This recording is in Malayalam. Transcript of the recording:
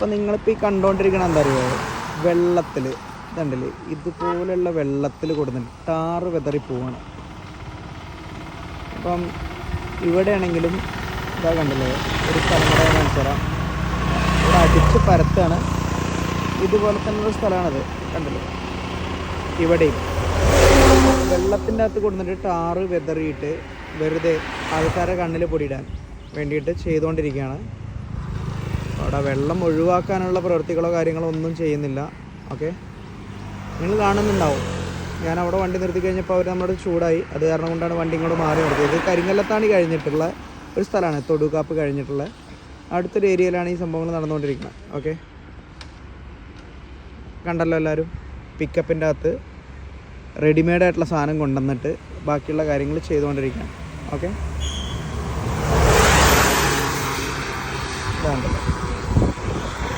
അപ്പം നിങ്ങളിപ്പോൾ ഈ കണ്ടുകൊണ്ടിരിക്കണം എന്താ അറിയുമോ, വെള്ളത്തിൽ ഇതുണ്ടല്ലേ, ഇതുപോലെയുള്ള വെള്ളത്തിൽ കൊടുത്തിട്ട് ടാറ് വെതറി പോവാണ്. അപ്പം ഇവിടെയാണെങ്കിലും ഇതാ കണ്ടില്ലേ, ഒരു സ്ഥലം കൂടെ ഞാൻ കാണിച്ചു തരാം. ഇവിടെ അടിച്ച് പരത്താണ്. ഇതുപോലെ തന്നെ ഒരു സ്ഥലമാണത്, കണ്ടില്ലേ. ഇവിടെയും വെള്ളത്തിൻ്റെ അകത്ത് കൊടുത്തിട്ട് ടാറ് വെതറിയിട്ട് വെറുതെ ആൾക്കാരെ കണ്ണിൽ പൊടിയിടാൻ വേണ്ടിയിട്ട് ചെയ്തുകൊണ്ടിരിക്കുകയാണ്. അവിടെ വെള്ളം ഒഴിവാക്കാനുള്ള പ്രവൃത്തികളോ കാര്യങ്ങളോ ഒന്നും ചെയ്യുന്നില്ല. ഓക്കെ, നിങ്ങൾ കാണുന്നുണ്ടാവും. ഞാൻ അവിടെ വണ്ടി നിർത്തി കഴിഞ്ഞപ്പോൾ അവർ നമ്മളോട് ചൂടായി. അത് കാരണം കൊണ്ടാണ് വണ്ടി ഇങ്ങോട്ട് മാറി നിർത്തിയത്. ഇത് കരിങ്കല്ലത്താണി കഴിഞ്ഞിട്ടുള്ള ഒരു സ്ഥലമാണ്, തൊടുകാപ്പ് കഴിഞ്ഞിട്ടുള്ള അടുത്തൊരു ഏരിയയിലാണ് ഈ സംഭവങ്ങൾ നടന്നുകൊണ്ടിരിക്കുന്നത്. ഓക്കെ, കണ്ടല്ലോ എല്ലാവരും. പിക്കപ്പിൻ്റെ അകത്ത് റെഡിമെയ്ഡ് ആയിട്ടുള്ള സാധനം കൊണ്ടുവന്നിട്ട് ബാക്കിയുള്ള കാര്യങ്ങൾ ചെയ്തുകൊണ്ടിരിക്കുകയാണ്. ഓക്കെ, ഇതാണ്.